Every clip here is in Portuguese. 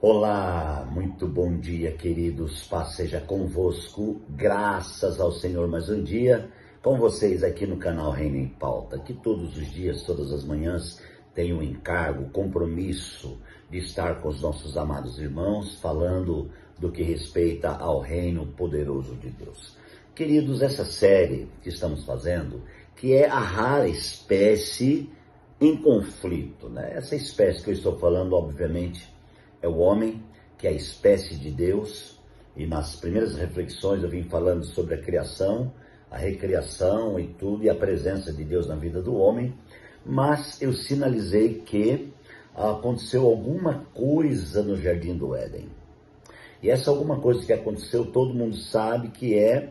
Olá, muito bom dia, queridos. Paz seja convosco, graças ao Senhor mais um dia, com vocês aqui no canal Reino em Pauta, que todos os dias, todas as manhãs, tem o encargo, o compromisso de estar com os nossos amados irmãos, falando do que respeita ao reino poderoso de Deus. Queridos, essa série que estamos fazendo, que é a rara espécie em conflito, né? Essa espécie que eu estou falando, obviamente, é o homem, que é a espécie de Deus, e nas primeiras reflexões eu vim falando sobre a criação, a recriação e tudo, e a presença de Deus na vida do homem, mas eu sinalizei que aconteceu alguma coisa no Jardim do Éden. E essa alguma coisa que aconteceu, todo mundo sabe que é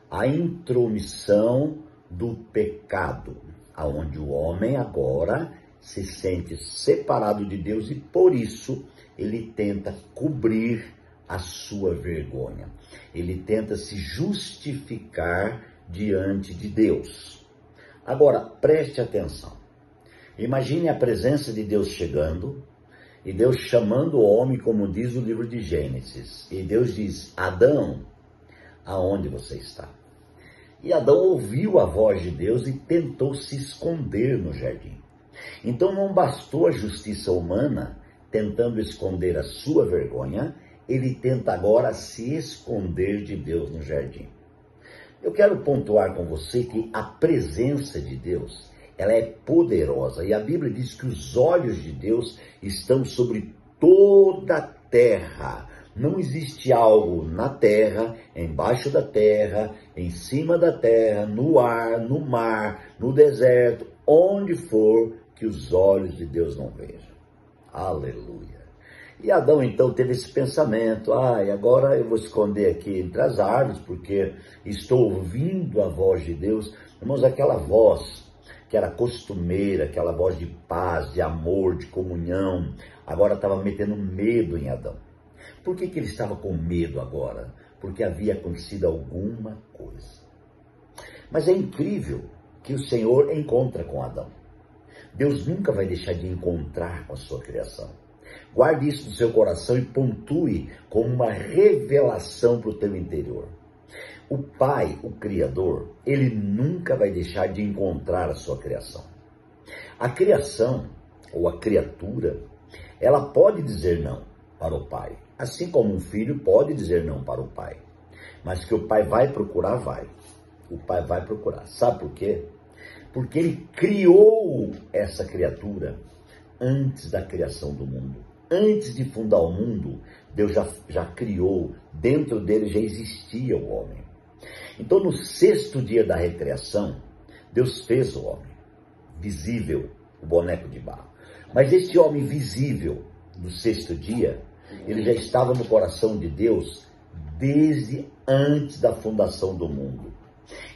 a intromissão do pecado, aonde o homem agora se sente separado de Deus e por isso ele tenta cobrir a sua vergonha. Ele tenta se justificar diante de Deus. Agora, preste atenção. Imagine a presença de Deus chegando e Deus chamando o homem, como diz o livro de Gênesis. E Deus diz: Adão, aonde você está? E Adão ouviu a voz de Deus e tentou se esconder no jardim. Então não bastou a justiça humana tentando esconder a sua vergonha, ele tenta agora se esconder de Deus no jardim. Eu quero pontuar com você que a presença de Deus, ela é poderosa, e a Bíblia diz que os olhos de Deus estão sobre toda a terra. Não existe algo na terra, embaixo da terra, em cima da terra, no ar, no mar, no deserto, onde for, que os olhos de Deus não vejam. Aleluia. E Adão então teve esse pensamento: agora eu vou esconder aqui entre as árvores, porque estou ouvindo a voz de Deus. Irmãos, aquela voz que era costumeira, aquela voz de paz, de amor, de comunhão, agora estava metendo medo em Adão. Por que ele estava com medo agora? Porque havia acontecido alguma coisa. Mas é incrível que o Senhor encontra com Adão. Deus nunca vai deixar de encontrar com a sua criação. Guarde isso no seu coração e pontue como uma revelação para o teu interior. O Pai, o Criador, ele nunca vai deixar de encontrar a sua criação. A criação, ou a criatura, ela pode dizer não para o Pai, assim como um filho pode dizer não para o pai. Mas que o Pai vai procurar, vai. O Pai vai procurar. Sabe por quê? Porque ele criou essa criatura antes da criação do mundo. Antes de fundar o mundo, Deus já criou, dentro dele já existia o homem. Então, no sexto dia da recriação, Deus fez o homem visível, o boneco de barro. Mas esse homem visível, no sexto dia, ele já estava no coração de Deus desde antes da fundação do mundo.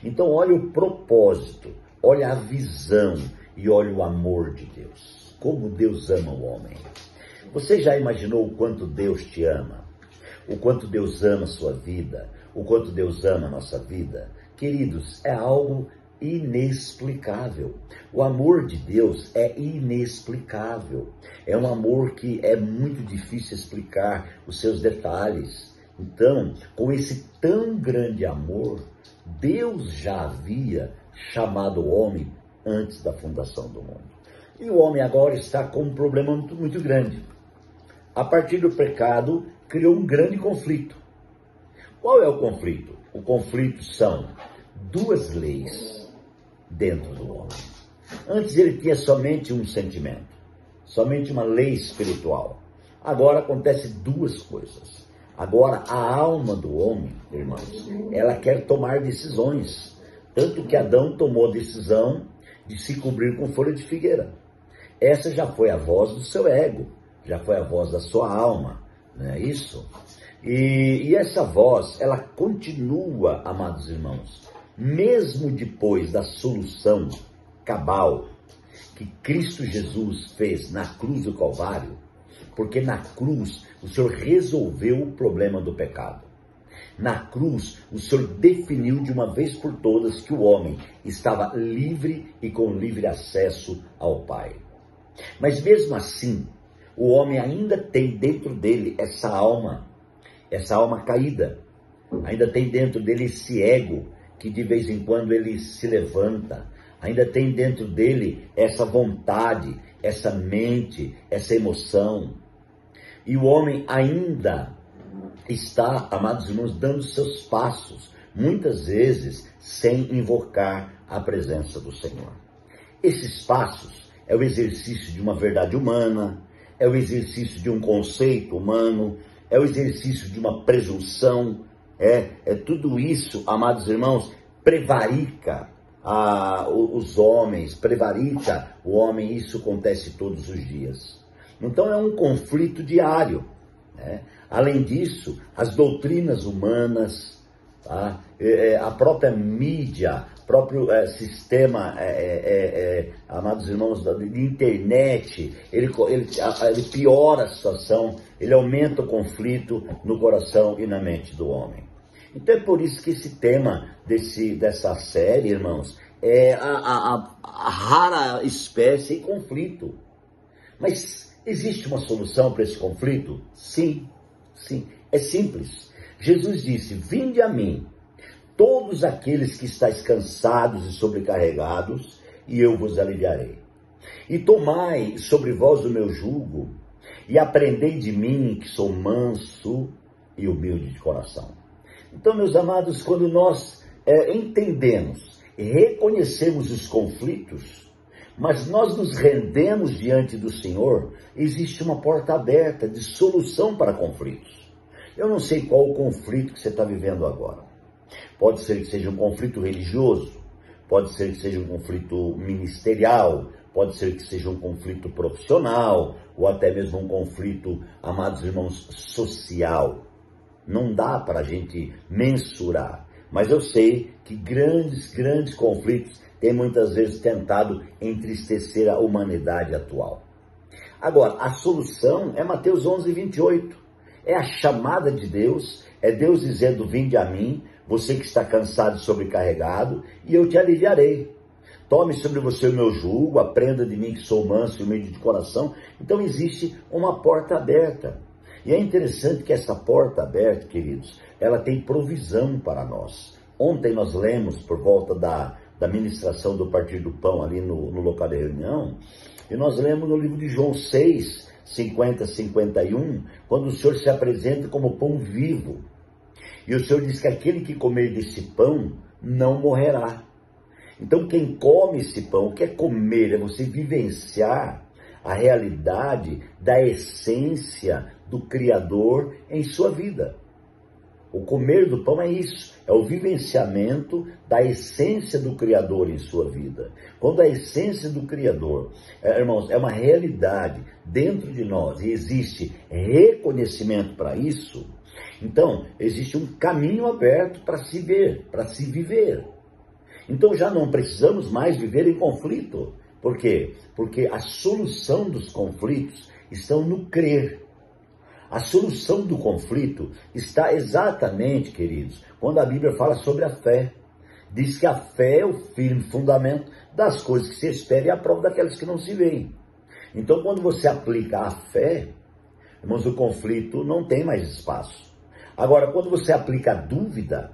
Então, olha o propósito, olha a visão e olha o amor de Deus. Como Deus ama o homem. Você já imaginou o quanto Deus te ama? O quanto Deus ama a sua vida? O quanto Deus ama a nossa vida? Queridos, é algo inexplicável. O amor de Deus é inexplicável. É um amor que é muito difícil explicar os seus detalhes. Então, com esse tão grande amor, Deus já havia chamado o homem antes da fundação do mundo. E o homem agora está com um problema muito grande. A partir do pecado, criou um grande conflito. Qual é o conflito? O conflito são duas leis dentro do homem. Antes ele tinha somente um sentimento, somente uma lei espiritual. Agora acontece duas coisas. Agora a alma do homem, irmãos, ela quer tomar decisões. Tanto que Adão tomou a decisão de se cobrir com folha de figueira. Essa já foi a voz do seu ego, já foi a voz da sua alma, não é isso? E essa voz, ela continua, amados irmãos, mesmo depois da solução cabal que Cristo Jesus fez na cruz do Calvário, porque na cruz o Senhor resolveu o problema do pecado. Na cruz, o Senhor definiu de uma vez por todas que o homem estava livre e com livre acesso ao Pai. Mas mesmo assim, o homem ainda tem dentro dele essa alma caída. Ainda tem dentro dele esse ego que de vez em quando ele se levanta. Ainda tem dentro dele essa vontade, essa mente, essa emoção. E o homem ainda está, amados irmãos, dando seus passos, muitas vezes sem invocar a presença do Senhor. Esses passos é o exercício de uma verdade humana, é o exercício de um conceito humano, é o exercício de uma presunção, é tudo isso, amados irmãos, prevarica os homens, prevarica o homem, isso acontece todos os dias. Então é um conflito diário, né? Além disso, as doutrinas humanas, tá? A própria mídia, próprio sistema, amados irmãos, de internet, ele piora a situação, ele aumenta o conflito no coração e na mente do homem. Então é por isso que esse tema dessa série, irmãos, é a rara espécie em conflito. Mas existe uma solução para esse conflito? Sim, sim, é simples. Jesus disse: vinde a mim, todos aqueles que estáis cansados e sobrecarregados, e eu vos aliviarei. E tomai sobre vós o meu jugo, e aprendei de mim, que sou manso e humilde de coração. Então, meus amados, quando nós entendemos e reconhecemos os conflitos, mas nós nos rendemos diante do Senhor, existe uma porta aberta de solução para conflitos. Eu não sei qual o conflito que você está vivendo agora. Pode ser que seja um conflito religioso, pode ser que seja um conflito ministerial, pode ser que seja um conflito profissional, ou até mesmo um conflito, amados irmãos, social. Não dá para a gente mensurar, mas eu sei que grandes conflitos têm muitas vezes tentado entristecer a humanidade atual. Agora, a solução é Mateus 11:28. É a chamada de Deus, é Deus dizendo: vinde a mim, você que está cansado e sobrecarregado, e eu te aliviarei. Tome sobre você o meu jugo, aprenda de mim que sou manso e humilde de coração. Então existe uma porta aberta. E é interessante que essa porta aberta, queridos, ela tem provisão para nós. Ontem nós lemos, por volta da ministração do Partir do Pão, ali no local da reunião, e nós lemos no livro de João 6, 50, 51, quando o Senhor se apresenta como pão vivo. E o Senhor diz que aquele que comer desse pão não morrerá. Então quem come esse pão, quer comer, é você vivenciar a realidade da essência do Criador em sua vida. O comer do pão é isso, é o vivenciamento da essência do Criador em sua vida. Quando a essência do Criador, irmãos, é uma realidade dentro de nós e existe reconhecimento para isso, então existe um caminho aberto para se ver, para se viver. Então já não precisamos mais viver em conflito. Por quê? Porque a solução dos conflitos está no crer. A solução do conflito está exatamente, queridos, quando a Bíblia fala sobre a fé. Diz que a fé é o firme fundamento das coisas que se esperam e a prova daquelas que não se veem. Então, quando você aplica a fé, irmãos, o conflito não tem mais espaço. Agora, quando você aplica a dúvida,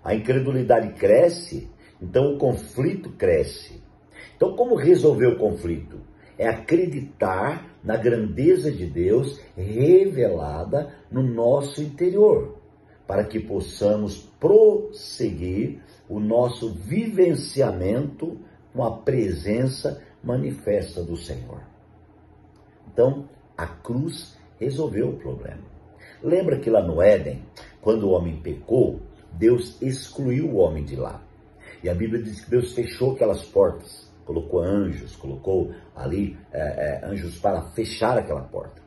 a incredulidade cresce, então o conflito cresce. Então, como resolver o conflito? É acreditar na grandeza de Deus revelada no nosso interior, para que possamos prosseguir o nosso vivenciamento com a presença manifesta do Senhor. Então, a cruz resolveu o problema. Lembra que lá no Éden, quando o homem pecou, Deus excluiu o homem de lá. E a Bíblia diz que Deus fechou aquelas portas. Colocou anjos, colocou ali anjos para fechar aquela porta.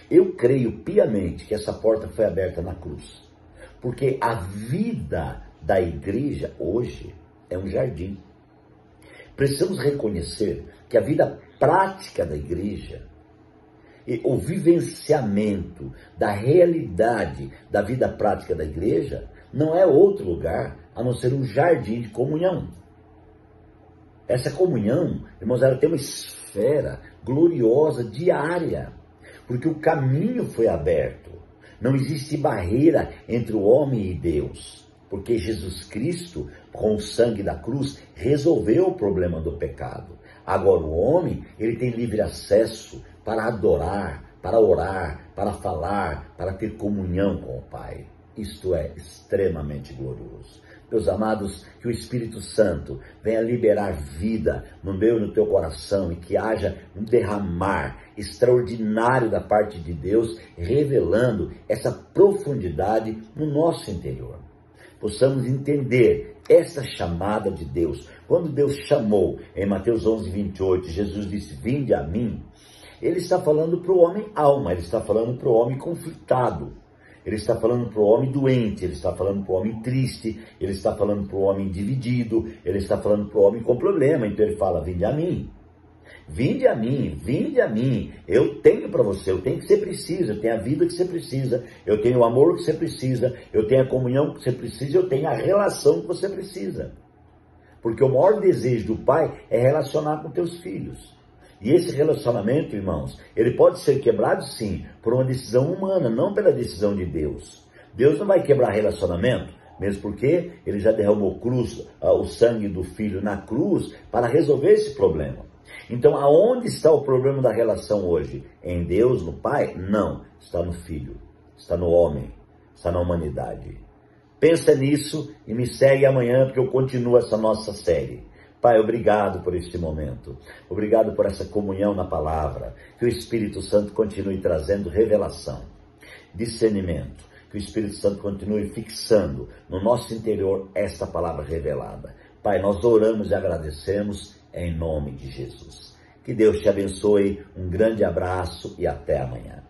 Eu creio piamente que essa porta foi aberta na cruz. Porque a vida da igreja hoje é um jardim. Precisamos reconhecer que a vida prática da igreja, e o vivenciamento da realidade da vida prática da igreja, não é outro lugar a não ser um jardim de comunhão. Essa comunhão, irmãos, ela tem uma esfera gloriosa, diária, porque o caminho foi aberto. Não existe barreira entre o homem e Deus, porque Jesus Cristo, com o sangue da cruz, resolveu o problema do pecado. Agora o homem, ele tem livre acesso para adorar, para orar, para falar, para ter comunhão com o Pai. Isto é extremamente glorioso. Meus amados, que o Espírito Santo venha liberar vida no meu e no teu coração e que haja um derramar extraordinário da parte de Deus, revelando essa profundidade no nosso interior. Possamos entender essa chamada de Deus. Quando Deus chamou em Mateus 11, 28, Jesus disse, vinde a mim, ele está falando para o homem alma, ele está falando para o homem conflitado. Ele está falando para o homem doente, ele está falando para o homem triste, ele está falando para o homem dividido, ele está falando para o homem com problema. Então ele fala, vinde a mim, vinde a mim, vinde a mim. Eu tenho para você, eu tenho o que você precisa, eu tenho a vida que você precisa, eu tenho o amor que você precisa, eu tenho a comunhão que você precisa, eu tenho a relação que você precisa. Porque o maior desejo do Pai é relacionar com teus filhos. E esse relacionamento, irmãos, ele pode ser quebrado sim, por uma decisão humana, não pela decisão de Deus. Deus não vai quebrar relacionamento, mesmo porque ele já derramou o sangue do Filho na cruz para resolver esse problema. Então, aonde está o problema da relação hoje? Em Deus, no Pai? Não, está no Filho, está no homem, está na humanidade. Pensa nisso e me segue amanhã, porque eu continuo essa nossa série. Pai, obrigado por este momento, obrigado por essa comunhão na palavra, que o Espírito Santo continue trazendo revelação, discernimento, que o Espírito Santo continue fixando no nosso interior esta palavra revelada. Pai, nós oramos e agradecemos em nome de Jesus. Que Deus te abençoe, um grande abraço e até amanhã.